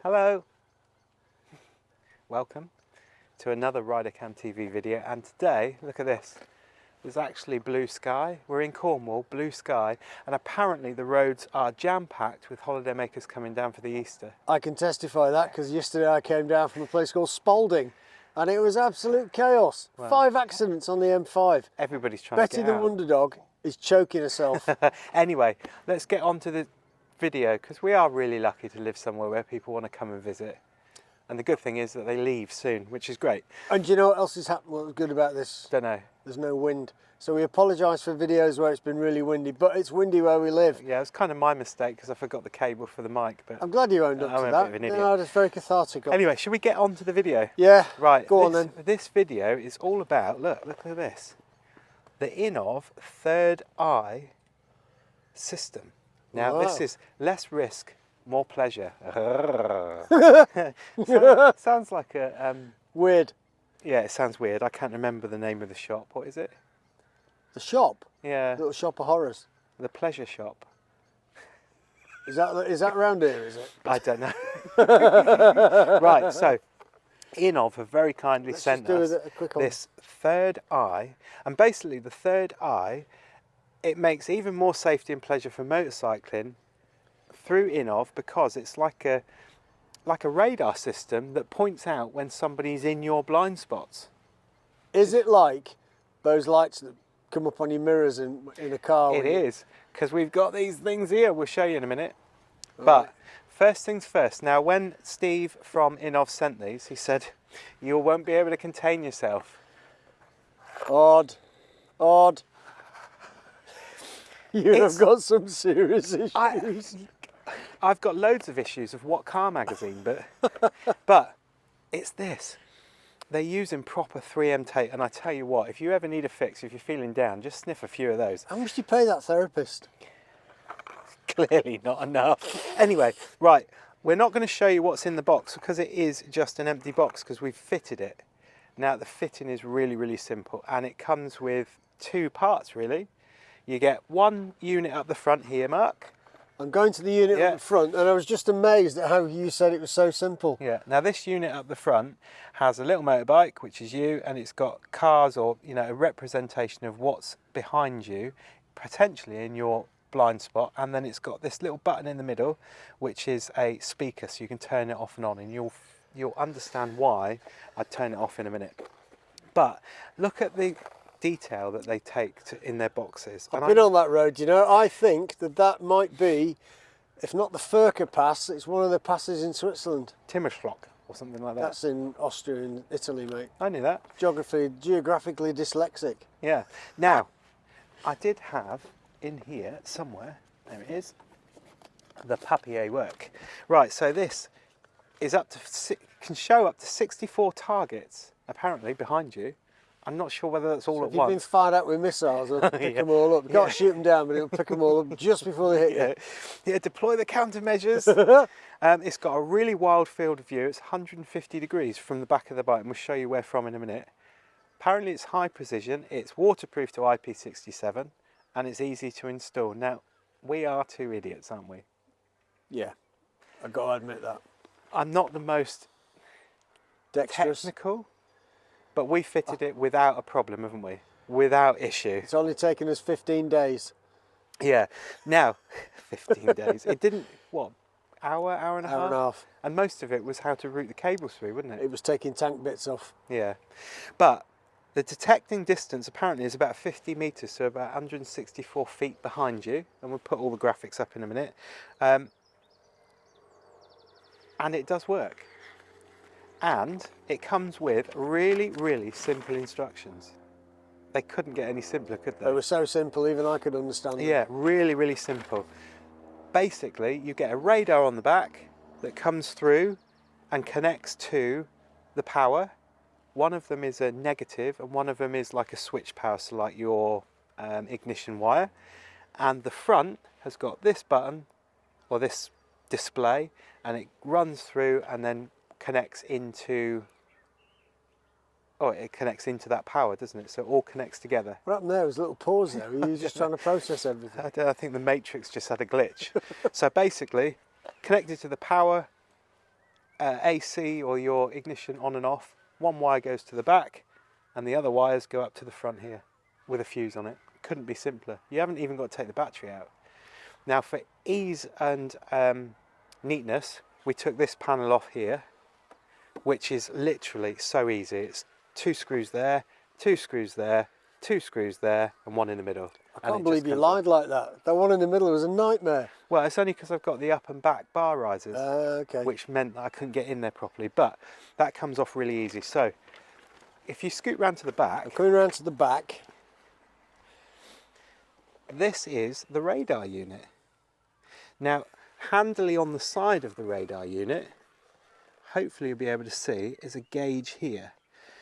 Hello, welcome to another RiderCamTV video, and today, look at this, there's actually blue sky. We're in Cornwall, blue sky, and apparently the roads are jam-packed with holidaymakers coming down for the Easter. I can testify that because yesterday I came down from a place called Spalding and it was absolute chaos. Wow. 5 accidents on the M5. Everybody's trying Betty to get the out. Wonder Dog is choking herself. Anyway, let's get on to the video, because we are really lucky to live somewhere where people want to come and visit. And the good thing is that they leave soon, which is great. And do you know what else has happened? What's good about this? Don't know. There's no wind. So we apologise for videos where it's been really windy, but it's windy where we live. Yeah, it's kind of my mistake because I forgot the cable for the mic. But I'm glad you owned up I'm to a that. bit of an idiot. No, it's very cathartic. Anyway, should we get on to the video? Yeah, Right. go on then. This video is all about, look at this. The Innovv third eye system. Now, this is less risk, more pleasure. Sounds like a... Weird. Yeah, it sounds weird. I can't remember the name of the shop. What is it? The shop? Yeah. Little shop of horrors. The pleasure shop. Is that round here, is it? I don't know. Right, so Innovv have very kindly sent us this third eye, and basically the third eye, it makes even more safety and pleasure for motorcycling through Innovv, because it's like a radar system that points out when somebody's in your blind spots. Is it like those lights that come up on your mirrors in a car? It is, because we've got these things here. We'll show you in a minute. But first things first. Now, when Steve from Innovv sent these, he said, you won't be able to contain yourself. Odd. You've got some serious issues. I've got loads of issues of What Car magazine, but it's this. They're using proper 3M tape, and I tell you what, if you ever need a fix, if you're feeling down, just sniff a few of those. How much do you pay that therapist? Clearly not enough. Anyway, right, we're not going to show you what's in the box because it is just an empty box, because we've fitted it. Now, the fitting is really, really simple, and it comes with 2 parts, really. You get one unit up the front here, Mark. I'm going to the unit up the front, and I was just amazed at how you said it was so simple. Yeah, now this unit up the front has a little motorbike, which is you, and it's got cars, or, you know, a representation of what's behind you, potentially in your blind spot, and then it's got this little button in the middle, which is a speaker, so you can turn it off and on, and you'll understand why I'd turn it off in a minute. But look at the detail that they take in their boxes. I've been on that road, you know. I think that might be, if not the Furka Pass, it's one of the passes in Switzerland. Timmerschlock or something like that. That's in Austria and Italy, mate. I knew that. Geographically dyslexic. Yeah. Now, I did have in here somewhere, there it is, the papier work. Right, so this is can show up to 64 targets, apparently, behind you. I'm not sure whether that's all at once. If you've been fired up with missiles, it'll pick them all up. You can't shoot them down, but it'll pick them all up just before they hit you. Yeah, deploy the countermeasures. It's got a really wild field of view. It's 150 degrees from the back of the bike, and we'll show you where from in a minute. Apparently it's high precision, it's waterproof to IP67, and it's easy to install. Now, we are 2 idiots, aren't we? Yeah, I've got to admit that. I'm not the most dexterous. Technical, but we fitted it without a problem, haven't we? Without issue. It's only taken us 15 days. Yeah. Now, 15 days. It didn't, what, hour and a half? Hour and a half. And most of it was how to route the cables through, wasn't it? It was taking tank bits off. Yeah. But the detecting distance apparently is about 50 metres, so about 164 feet behind you. And we'll put all the graphics up in a minute. And it does work. And it comes with really, really simple instructions. They couldn't get any simpler, could they? They were so simple, even I could understand them. Yeah, really, really simple. Basically, you get a radar on the back that comes through and connects to the power. One of them is a negative, and one of them is like a switch power, so like your ignition wire. And the front has got this button, or this display, and it runs through and then connects into that power, doesn't it? So it all connects together. What happened there was a little pause there. Were you just trying to process everything? I think the Matrix just had a glitch. So basically, connected to the power, AC or your ignition on and off, one wire goes to the back and the other wires go up to the front here with a fuse on it. Couldn't be simpler. You haven't even got to take the battery out. Now for ease and neatness, we took this panel off here, which is literally so easy. It's 2 screws there, 2 screws there, 2 screws there, and one in the middle. I can't believe you lied like that. That one in the middle was a nightmare. Well, it's only because I've got the up and back bar risers, Okay. which meant that I couldn't get in there properly, but that comes off really easy. So if you scoot round to the back, I'm coming around to the back. this is the radar unit. Now, handily on the side of the radar unit, hopefully you'll be able to see, is a gauge here.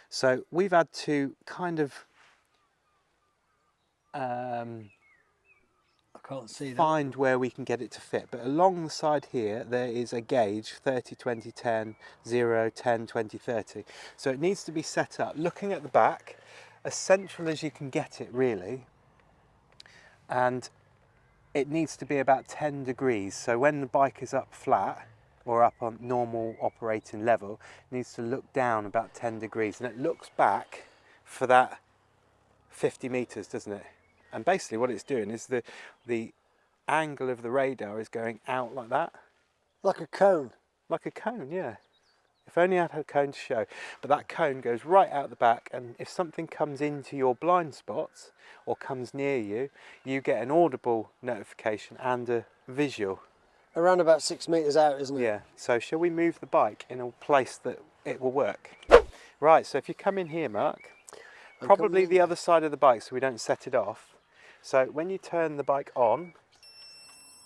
So we've had to kind of I can't see that. find where we can get it to fit, but along the side here there is a gauge 30 20 10 0 10 20 30, so it needs to be set up looking at the back as central as you can get it really, and it needs to be about 10 degrees, so when the bike is up flat or up on normal operating level, it needs to look down about 10 degrees, and it looks back for that 50 meters, doesn't it? And basically what it's doing is the angle of the radar is going out like that. Like a cone. Like a cone, yeah. If only I had a cone to show. But that cone goes right out the back, and if something comes into your blind spots or comes near you, you get an audible notification and a visual. Around about 6 meters out, isn't it? Yeah, so shall we move the bike in a place that it will work? Right, so if you come in here, Mark, probably the other side of the bike so we don't set it off. So when you turn the bike on,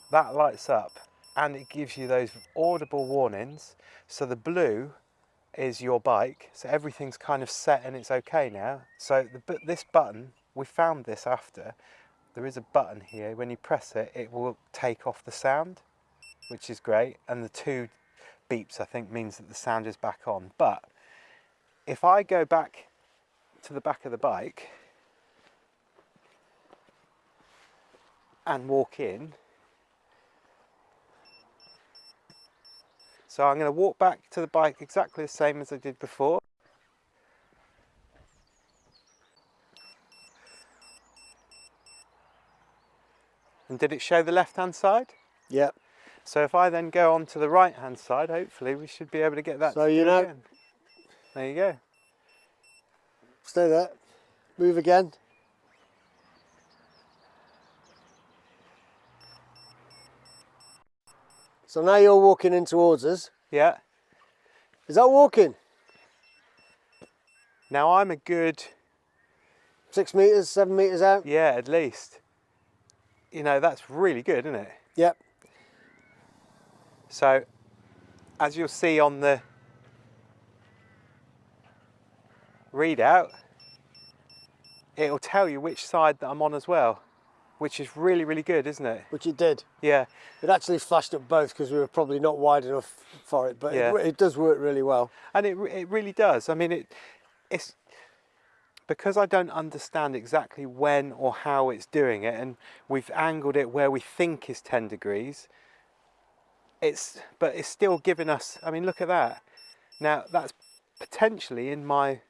that lights up and it gives you those audible warnings. So the blue is your bike, so everything's kind of set and it's okay now. So this button, we found this after, there is a button here, when you press it, it will take off the sound, which is great, and the 2 beeps I think means that the sound is back on. But if I go back to the back of the bike and walk in, so I'm going to walk back to the bike exactly the same as I did before. And did it show the left hand side? Yep. So if I then go on to the right hand side, hopefully we should be able to get that. So you know, again. There you go. Stay there. Move again. So now you're walking in towards us. Yeah. Is that walking? Now I'm a good 6 meters, 7 meters out? Yeah, at least. You know, that's really good, isn't it? Yep. So, as you'll see on the readout, it'll tell you which side that I'm on as well, which is really, really good, isn't it? Which it did. Yeah. It actually flashed up both because we were probably not wide enough for it, but Yeah. it does work really well. And it really does. I mean, it's because I don't understand exactly when or how it's doing it, and we've angled it where we think is 10 degrees. But it's still giving us, I mean, look at that. Now that's potentially in my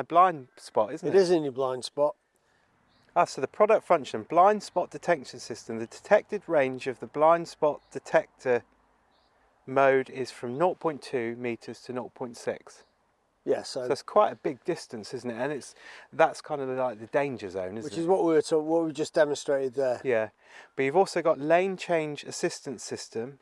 blind spot, isn't it? It is in your blind spot. So the product function, blind spot detection system. The detected range of the blind spot detector mode is from 0.2 meters to 0.6. Yeah, So that's quite a big distance, isn't it? And that's kind of like the danger zone, isn't it? which is what we just demonstrated there. Yeah, but you've also got lane change assistance system.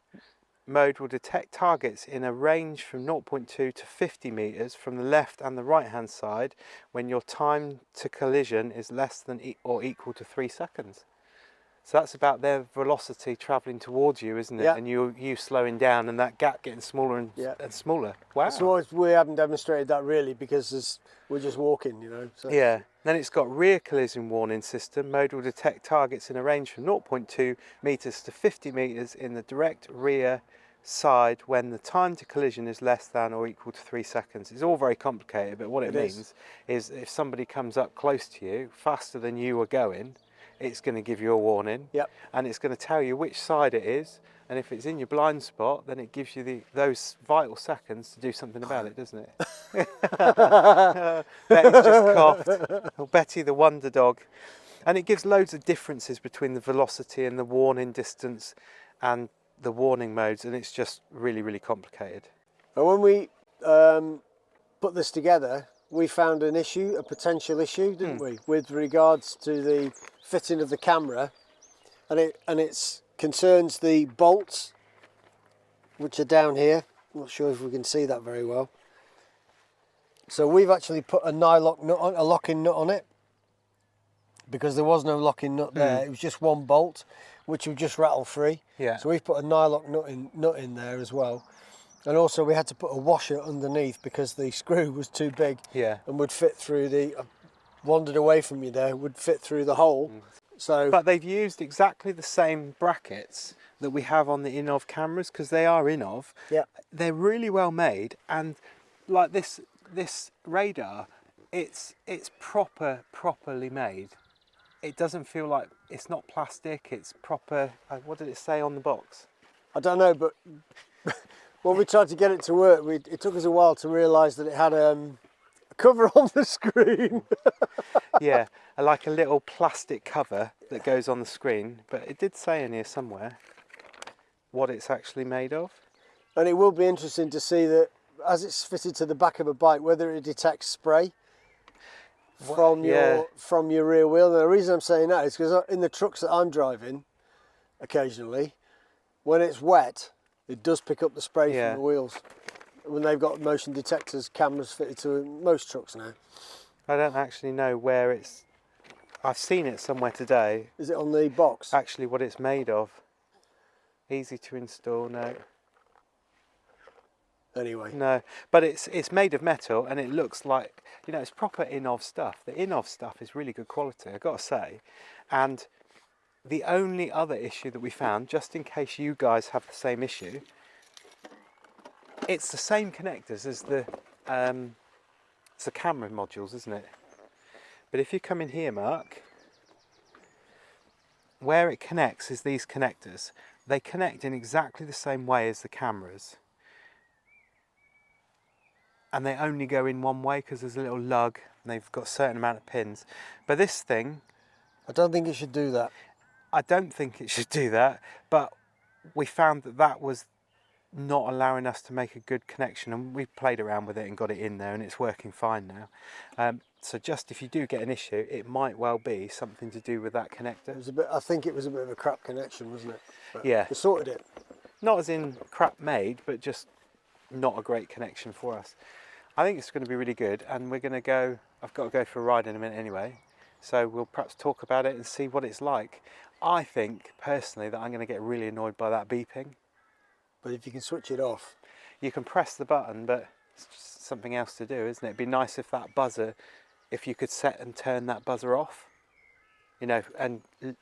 Mode will detect targets in a range from 0.2 to 50 meters from the left and the right hand side when your time to collision is less than or equal to 3 seconds. So that's about their velocity travelling towards you, isn't it? Yeah. And you slowing down and that gap getting smaller and smaller. Wow. So we haven't demonstrated that really because we're just walking, you know. So. Yeah. Then it's got rear collision warning system. Mode will detect targets in a range from 0.2 meters to 50 meters in the direct rear side when the time to collision is less than or equal to 3 seconds. It's all very complicated, but what it means is if somebody comes up close to you faster than you are going, it's going to give you a warning. Yep. And it's going to tell you which side it is. And if it's in your blind spot, then it gives you those vital seconds to do something about it, doesn't it? Betty's just coughed. Oh, Betty the wonder dog. And it gives loads of differences between the velocity and the warning distance and the warning modes, and it's just really, really complicated. And when we put this together, we found an issue, a potential issue, didn't we, with regards to the fitting of the camera, and it concerns the bolts, which are down here. I'm not sure if we can see that very well. So we've actually put a nylock nut on, a locking nut on it, because there was no locking nut there. It was just one bolt, which would just rattle free. Yeah. So we've put a nylock nut in there as well. And also we had to put a washer underneath because the screw was too big. Yeah. And would fit through the, wandered away from you there, would fit through the hole. So, but they've used exactly the same brackets that we have on the Innovv cameras, because they are Innovv. yeah. They're really well made, and like this radar, it's properly made. It doesn't feel like, it's not plastic, it's proper. What did it say on the box? I don't know, but when we tried to get it to work, it took us a while to realise that it had a cover on the screen. Yeah, like a little plastic cover that goes on the screen, but it did say in here somewhere what it's actually made of. And it will be interesting to see that as it's fitted to the back of a bike, whether it detects spray from your rear wheel. And the reason I'm saying that is because in the trucks that I'm driving, occasionally, when it's wet, it does pick up the spray from the wheels. When they've got motion detectors, cameras fitted to most trucks now. I don't actually know where it's. I've seen it somewhere today. Is it on the box? Actually, what it's made of. Easy to install. No. Anyway. No, but it's made of metal, and it looks like, you know, it's proper Innovv stuff. The Innovv stuff is really good quality, I've got to say. And the only other issue that we found, just in case you guys have the same issue, it's the same connectors as the camera modules, isn't it? But if you come in here, Mark, where it connects is these connectors. They connect in exactly the same way as the cameras. And they only go in one way because there's a little lug and they've got a certain amount of pins. But this thing, I don't think it should do that. I don't think it should do that, but we found that was not allowing us to make a good connection, and we played around with it and got it in there, and it's working fine now. So just if you do get an issue, it might well be something to do with that connector. It was a bit, I think it was a bit of a crap connection, wasn't it? But yeah. we sorted it. Not as in crap made, but just not a great connection for us. I think it's going to be really good, and we're going to go, I've got to go for a ride in a minute anyway, so we'll perhaps talk about it and see what it's like. I think, personally, that I'm going to get really annoyed by that beeping. But if you can switch it off. You can press the button, but it's just something else to do, isn't it? It'd be nice if that buzzer, if you could set and turn that buzzer off, you know, and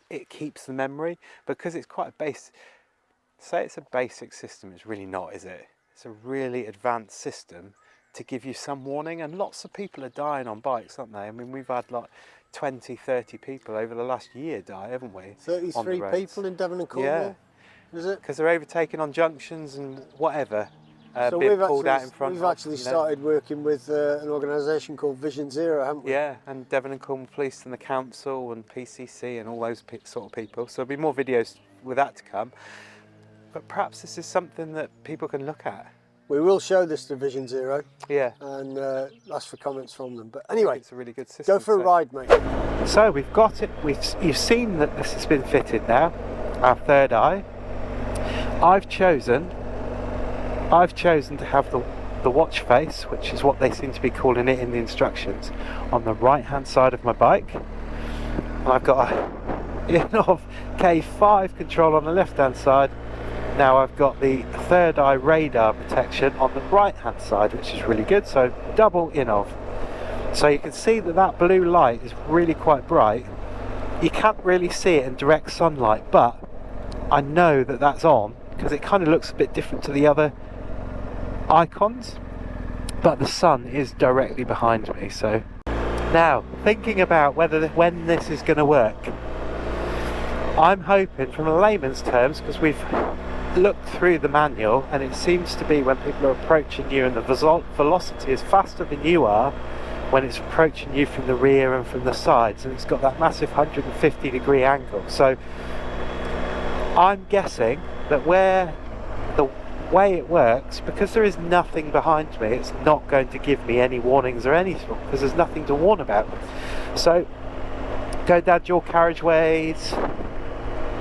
it keeps the memory, because it's quite a base. Say it's a basic system, it's really not, is it? It's a really advanced system to give you some warning, and lots of people are dying on bikes, aren't they? I mean, we've had like 20, 30 people over the last year die, haven't we? 33 people in Devon and Cornwall, is it? Because they're overtaken on junctions and whatever, so being pulled out in front. We've actually started working with an organisation called Vision Zero, haven't we? Yeah, and Devon and Cornwall Police and the Council and PCC and all those sort of people. So there'll be more videos with that to come. But perhaps this is something that people can look at. We will show this to Vision Zero. Yeah. And ask for comments from them. But anyway, it's a really good system. Go for a ride, mate. So we've got it. You've seen that this has been fitted now. Our third eye. I've chosen to have the watch face, which is what they seem to be calling it in the instructions, on the right hand side of my bike. And I've got a Innovv K5 control on the left hand side. Now I've got the third eye radar protection on the right hand side, which is really good, so double Innovv. So you can see that blue light is really quite bright. You can't really see it in direct sunlight, but I know that that's on because it kind of looks a bit different to the other icons, but the sun is directly behind me. So now thinking about when this is going to work. I'm hoping, from a layman's terms, because we've looked through the manual, and it seems to be when people are approaching you and the velocity is faster than you are when it's approaching you from the rear and from the sides, and it's got that massive 150-degree angle. So I'm guessing that where the way it works, because there is nothing behind me, it's not going to give me any warnings or anything, because there's nothing to warn about. So go down dual carriageways,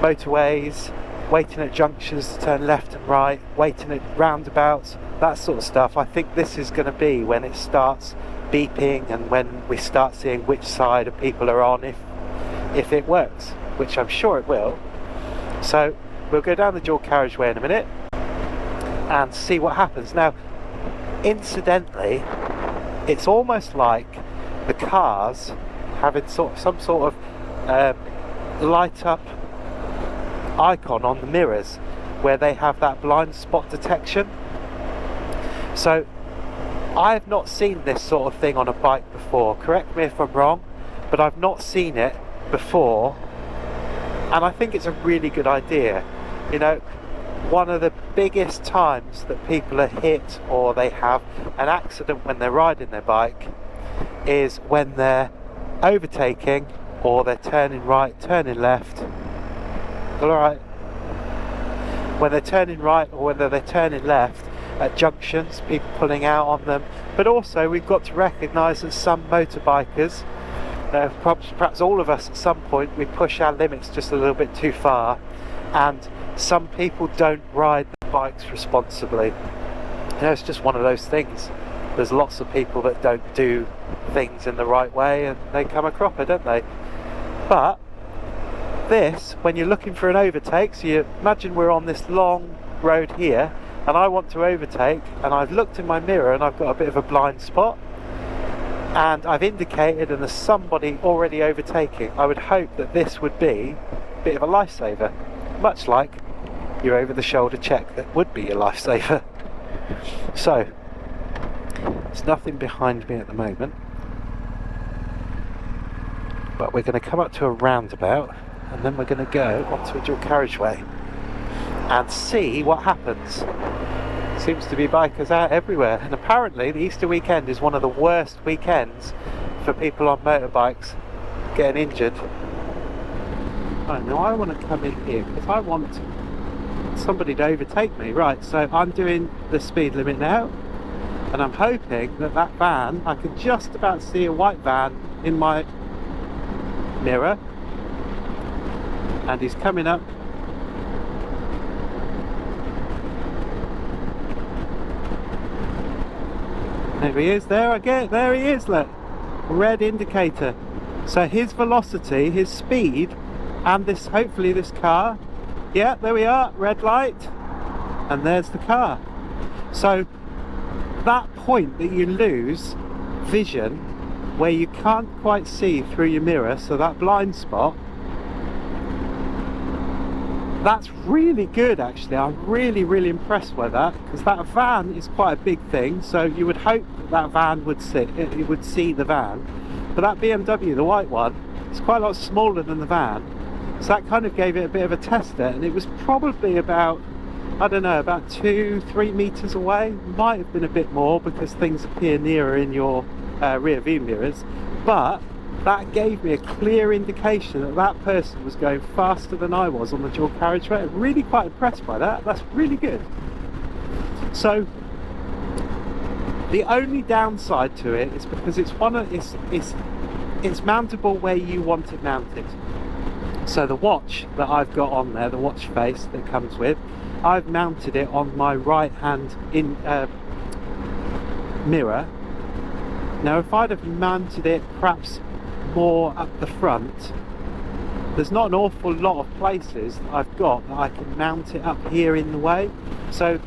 motorways, waiting at junctions to turn left and right, waiting at roundabouts, that sort of stuff. I think this is going to be when it starts beeping and when we start seeing which side of people are on, if it works, which I'm sure it will. So we'll go down the dual carriageway in a minute and see what happens. Now, incidentally, it's almost like the cars having some sort of light up icon on the mirrors where they have that blind spot detection. So I've not seen this sort of thing on a bike before, correct me if I'm wrong, but I've not seen it before, and I think it's a really good idea. You know, one of the biggest times that people are hit or they have an accident when they're riding their bike is when they're overtaking or they're turning right, turning left. Alright, when they're turning right or whether they're turning left at junctions, people pulling out on them. But also we've got to recognise that some motorbikers, perhaps all of us at some point, we push our limits just a little bit too far, and some people don't ride their bikes responsibly. You know, it's just one of those things. There's lots of people that don't do things in the right way and they come a cropper, don't they? But this, when you're looking for an overtake, so you imagine we're on this long road here and I want to overtake, and I've looked in my mirror and I've got a bit of a blind spot and I've indicated and there's somebody already overtaking. I would hope that this would be a bit of a lifesaver, much like your over the shoulder check that would be your lifesaver. So there's nothing behind me at the moment, but we're going to come up to a roundabout and then we're going to go onto a dual carriageway and see what happens. Seems to be bikers out everywhere, and apparently the Easter weekend is one of the worst weekends for people on motorbikes getting injured. Right, now I want to come in here because I want somebody to overtake me. Right, so I'm doing the speed limit now, and I'm hoping that that van, I can just about see a white van in my mirror, and he's coming up. There he is, there he is, look, red indicator. So his velocity, his speed, and this, hopefully this car, yeah, there we are, red light, and there's the car. So that point that you lose vision, where you can't quite see through your mirror, so that blind spot, that's really good actually. I'm really impressed by that, because that van is quite a big thing, so you would hope that that van would it would see the van, but that BMW, the white one, is quite a lot smaller than the van, so that kind of gave it a bit of a tester, and it was probably about, I don't know, about 2-3 meters away. Might have been a bit more because things appear nearer in your rear view mirrors, but that gave me a clear indication that that person was going faster than I was on the dual carriageway. I'm really quite impressed by that. That's really good. So the only downside to it is because it's it's mountable where you want it mounted. So the watch that I've got on there, the watch face that comes with, I've mounted it on my right hand mirror. Now if I'd have mounted it perhaps more up the front, there's not an awful lot of places that I've got that I can mount it up here in the way, so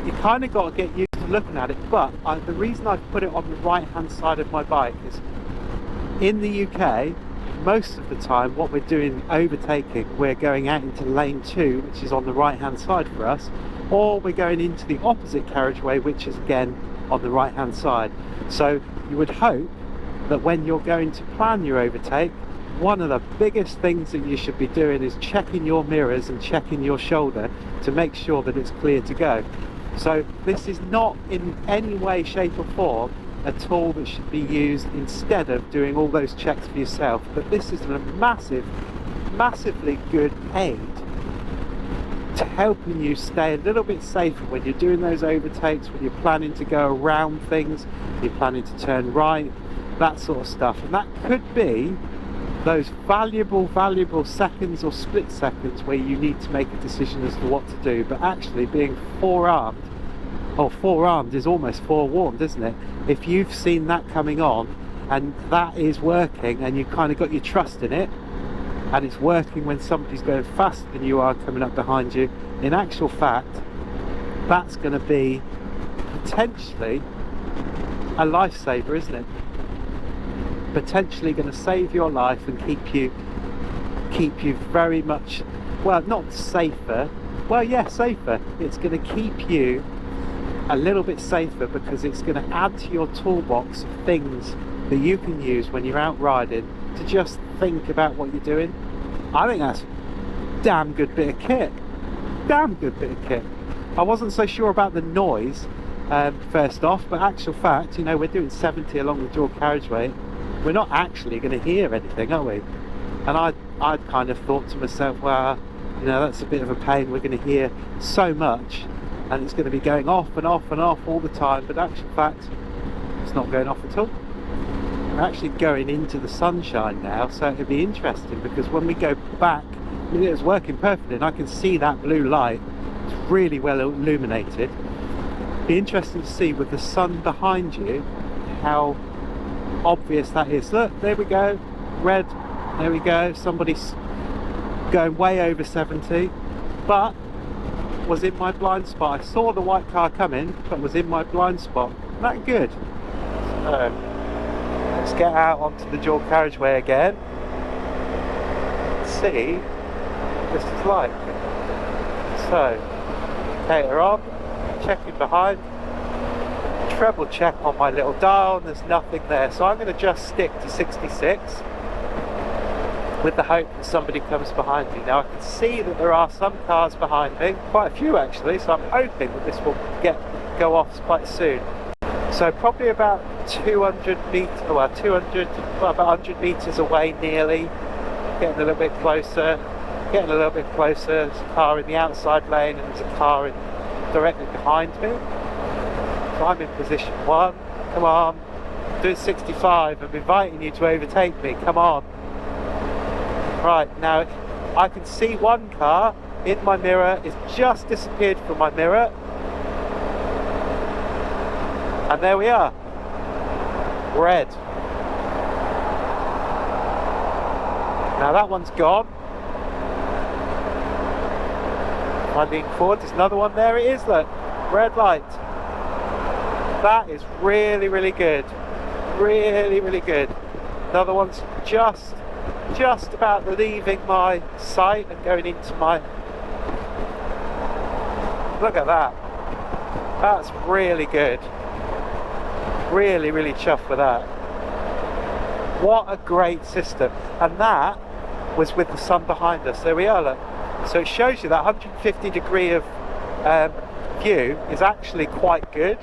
you kind of got to get used to looking at it. But the reason I've put it on the right hand side of my bike is, in the UK most of the time what we're doing overtaking, we're going out into lane 2, which is on the right hand side for us, or we're going into the opposite carriageway, which is again on the right hand side. So you would hope that when you're going to plan your overtake, one of the biggest things that you should be doing is checking your mirrors and checking your shoulder to make sure that it's clear to go. So this is not in any way, shape or form a tool that should be used instead of doing all those checks for yourself, but this is a massively good aid to helping you stay a little bit safer when you're doing those overtakes, when you're planning to go around things, you're planning to turn right, that sort of stuff. And that could be those valuable seconds or split seconds where you need to make a decision as to what to do. But actually being forearmed is almost forewarned, isn't it? If you've seen that coming on and that is working and you've kind of got your trust in it, and it's working when somebody's going faster than you are coming up behind you, in actual fact that's going to be potentially a lifesaver, isn't it? Potentially going to save your life and keep you very much, well, not safer, well, yeah, safer. It's going to keep you a little bit safer because it's going to add to your toolbox of things that you can use when you're out riding to just think about what you're doing. I think that's a damn good bit of kit. Damn good bit of kit. I wasn't so sure about the noise first off, but actual fact, you know, we're doing 70 along the dual carriageway. We're not actually going to hear anything, are we? And I'd kind of thought to myself, well, you know, that's a bit of a pain. We're going to hear so much and it's going to be going off and off and off all the time, but actual fact, it's not going off at all. We're actually going into the sunshine now, so it'll be interesting because when we go back, I mean, it's working perfectly and I can see that blue light. It's really well illuminated. Be interesting to see with the sun behind you how obvious that is. Look, there we go, red, there we go, somebody's going way over 70, but was in my blind spot. I saw the white car coming, but was in my blind spot. Isn't that good? So let's get out onto the dual carriageway again. Let's see what this is like. So, indicator on, checking behind, treble check on my little dial, and there's nothing there. So I'm going to just stick to 66 with the hope that somebody comes behind me. Now I can see that there are some cars behind me, quite a few actually, so I'm hoping that this will go off quite soon. So probably about 200 meters, well, about 100 meters away nearly, getting a little bit closer, there's a car in the outside lane and there's a car directly behind me. So I'm in position 1, come on, I'm doing 65, I'm inviting you to overtake me, come on. Right, now I can see one car in my mirror, it's just disappeared from my mirror. And there we are, red. Now that one's gone. If I lean forward, there's another one, there it is, look, red light. That is really, really good. Really, really good. Another one's just about leaving my sight and going into my... Look at that. That's really good. Really, really chuffed with that. What a great system. And that was with the sun behind us. There we are, look. So it shows you that 150 degree of view is actually quite good.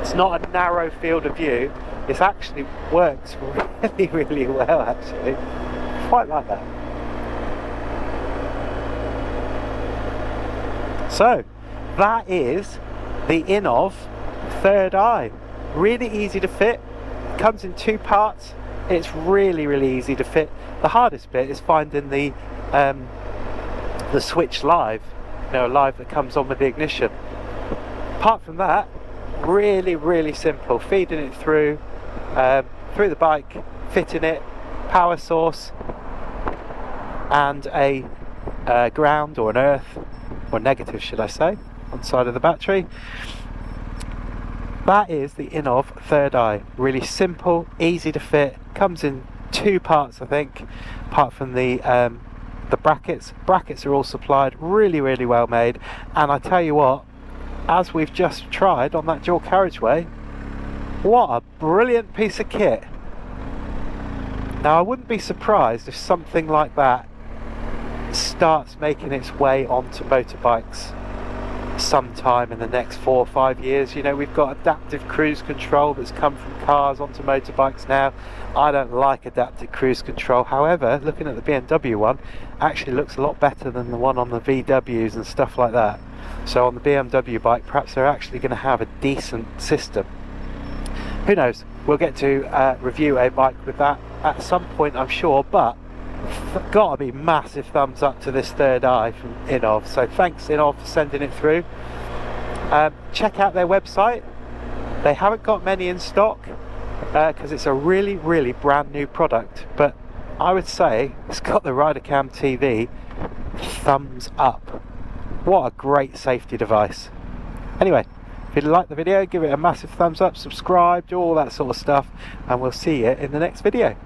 It's not a narrow field of view. It actually works really, really well, actually. Quite like that. So that is the Innovv third eye. Really easy to fit. Comes in 2 parts. It's really, really easy to fit. The hardest bit is finding the switch live, you know, live that comes on with the ignition. Apart from that, really, really simple. Feeding it through the bike, fitting it, power source, and a ground or an earth, or negative should I say, on the side of the battery. That is the Innovv third eye. Really simple, easy to fit. Comes in 2 parts, I think, apart from the brackets. Brackets are all supplied, really, really well made. And I tell you what, as we've just tried on that dual carriageway, what a brilliant piece of kit. Now I wouldn't be surprised if something like that starts making its way onto motorbikes sometime in the next 4 or 5 years. You know, we've got adaptive cruise control that's come from cars onto motorbikes now. I don't like adaptive cruise control, however, looking at the BMW one, actually looks a lot better than the one on the VWs and stuff like that. So on the BMW bike, perhaps they're actually going to have a decent system. Who knows? We'll get to review a bike with that at some point, I'm sure, but gotta be massive thumbs up to this third eye from Innovv. So thanks Innovv for sending it through. Check out their website. They haven't got many in stock because it's a really brand new product, but I would say it's got the RiderCamTV thumbs up. What a great safety device. Anyway, if you like the video, give it a massive thumbs up, subscribe, do all that sort of stuff, and we'll see you in the next video.